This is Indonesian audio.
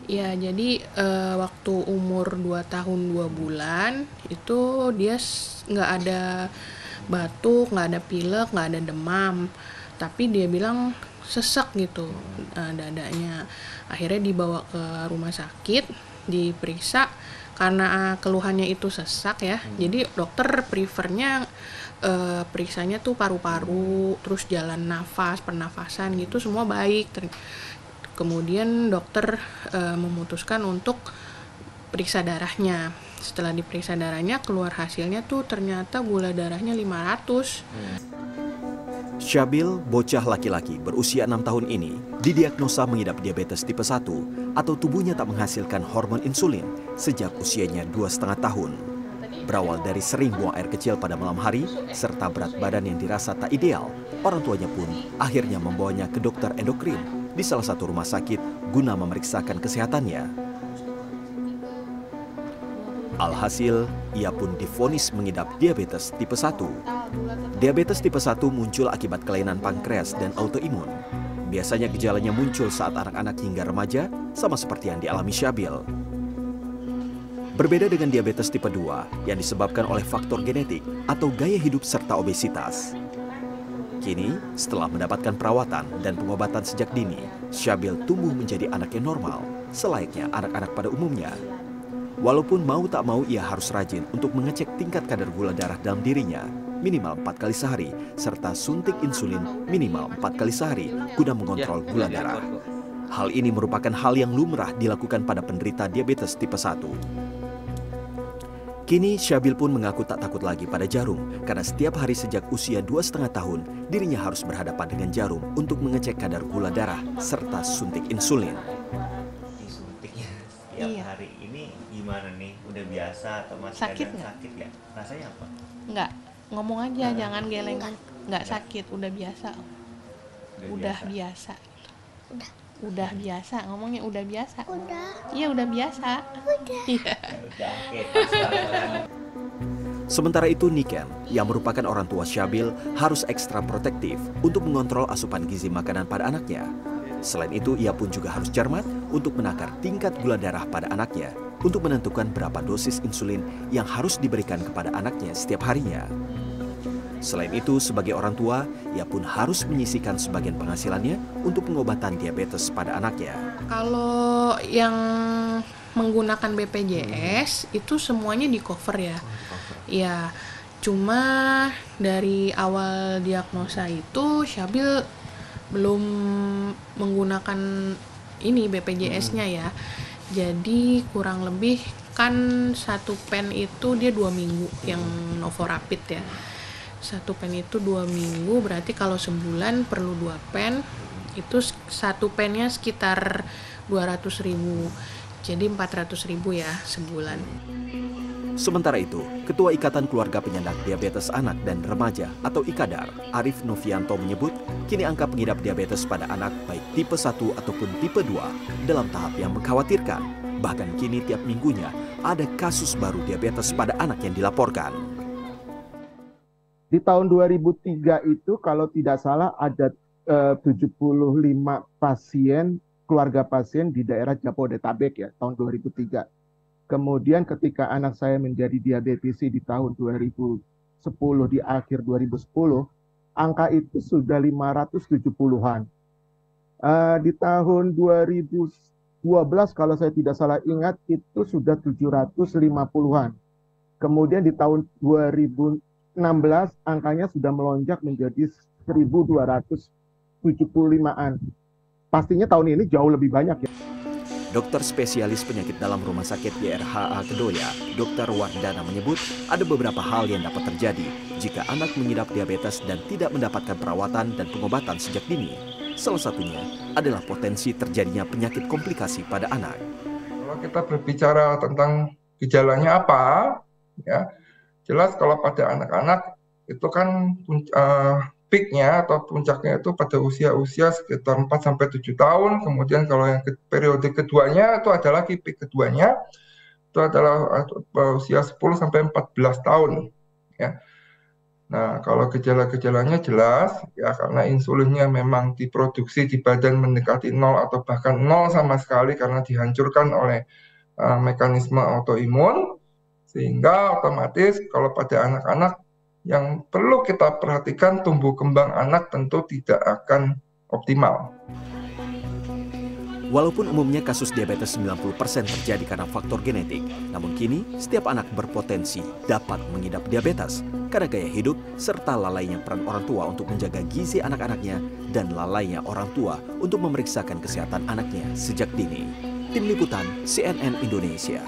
Ya, jadi waktu umur 2 tahun 2 bulan itu dia nggak ada batuk, nggak ada pilek, nggak ada demam. Tapi dia bilang sesek gitu dadanya. Akhirnya dibawa ke rumah sakit, diperiksa karena keluhannya itu sesak ya. Jadi dokter prefernya periksanya tuh paru-paru, terus jalan nafas, pernafasan gitu semua baik. Kemudian dokter memutuskan untuk periksa darahnya. Setelah diperiksa darahnya keluar hasilnya tuh ternyata gula darahnya 500. Syabil, bocah laki-laki berusia 6 tahun ini, didiagnosa mengidap diabetes tipe 1 atau tubuhnya tak menghasilkan hormon insulin sejak usianya 2,5 tahun. Berawal dari sering buang air kecil pada malam hari, serta berat badan yang dirasa tak ideal, orang tuanya pun akhirnya membawanya ke dokter endokrin di salah satu rumah sakit guna memeriksakan kesehatannya. Alhasil, ia pun divonis mengidap diabetes tipe 1. Diabetes tipe 1 muncul akibat kelainan pankreas dan autoimun. Biasanya gejalanya muncul saat anak-anak hingga remaja, sama seperti yang dialami Syabil. Berbeda dengan diabetes tipe 2 yang disebabkan oleh faktor genetik atau gaya hidup serta obesitas. Kini, setelah mendapatkan perawatan dan pengobatan sejak dini, Syabil tumbuh menjadi anak yang normal, selayaknya anak-anak pada umumnya. Walaupun mau tak mau ia harus rajin untuk mengecek tingkat kadar gula darah dalam dirinya, minimal 4 kali sehari, serta suntik insulin minimal 4 kali sehari guna mengontrol gula darah. Hal ini merupakan hal yang lumrah dilakukan pada penderita diabetes tipe 1. Kini Syabil pun mengaku tak takut lagi pada jarum, karena setiap hari sejak usia 2,5 tahun, dirinya harus berhadapan dengan jarum untuk mengecek kadar gula darah serta suntik insulin. Disuntiknya tiap hari ini gimana nih? Udah biasa atau masih Sakit ada nggak? sakit ya? Rasanya apa? Nggak, ngomong aja jangan geleng. Nggak sakit, udah biasa. Udah biasa. Udah biasa, ngomongnya udah biasa. Iya udah biasa. Iya. Udah, oke, pas banget. Sementara itu Niken, yang merupakan orang tua Syabil, harus ekstra protektif untuk mengontrol asupan gizi makanan pada anaknya. Selain itu, ia pun juga harus cermat untuk menakar tingkat gula darah pada anaknya untuk menentukan berapa dosis insulin yang harus diberikan kepada anaknya setiap harinya. Selain itu, sebagai orang tua, ia pun harus menyisihkan sebagian penghasilannya untuk pengobatan diabetes pada anaknya. Kalau yang menggunakan BPJS itu semuanya di cover ya. Ya, cuma dari awal diagnosa itu Syabil belum menggunakan ini BPJS-nya ya. Jadi kurang lebih kan satu pen itu dia 2 minggu yang Novorapid ya. Satu pen itu 2 minggu, berarti kalau sebulan perlu 2 pen. Itu satu pennya sekitar 200.000. Jadi 400.000 ya sebulan. Sementara itu, Ketua Ikatan Keluarga Penyandang Diabetes Anak dan Remaja atau IKADAR, Arif Novianto menyebut, kini angka pengidap diabetes pada anak baik tipe 1 ataupun tipe 2 dalam tahap yang mengkhawatirkan. Bahkan kini tiap minggunya ada kasus baru diabetes pada anak yang dilaporkan. Di tahun 2003 itu kalau tidak salah ada 75 pasien, keluarga pasien di daerah Jabodetabek ya, tahun 2003. Kemudian ketika anak saya menjadi diabetesi di tahun 2010, di akhir 2010, angka itu sudah 570-an. Di tahun 2012 kalau saya tidak salah ingat itu sudah 750-an. Kemudian di tahun 2016 angkanya sudah melonjak menjadi 1.275-an. Pastinya tahun ini jauh lebih banyak ya. Dokter spesialis penyakit dalam Rumah Sakit YRHA Kedoya, Dr. Wardana menyebut ada beberapa hal yang dapat terjadi jika anak mengidap diabetes dan tidak mendapatkan perawatan dan pengobatan sejak dini. Salah satunya adalah potensi terjadinya penyakit komplikasi pada anak. Kalau kita berbicara tentang gejalanya apa, ya jelas kalau pada anak-anak itu kan peaknya atau puncaknya itu pada usia-usia sekitar 4-7 tahun. Kemudian kalau yang periode keduanya itu ada lagi peak keduanya, itu adalah usia 10-14 tahun. Ya. Nah, kalau gejala-gejalanya jelas, ya karena insulinnya memang diproduksi di badan mendekati 0 atau bahkan 0 sama sekali karena dihancurkan oleh mekanisme autoimun, sehingga otomatis kalau pada anak-anak yang perlu kita perhatikan tumbuh kembang anak tentu tidak akan optimal. Walaupun umumnya kasus diabetes 90% terjadi karena faktor genetik, namun kini setiap anak berpotensi dapat mengidap diabetes karena gaya hidup serta lalainya peran orang tua untuk menjaga gizi anak-anaknya dan lalainya orang tua untuk memeriksakan kesehatan anaknya sejak dini. Tim Liputan CNN Indonesia.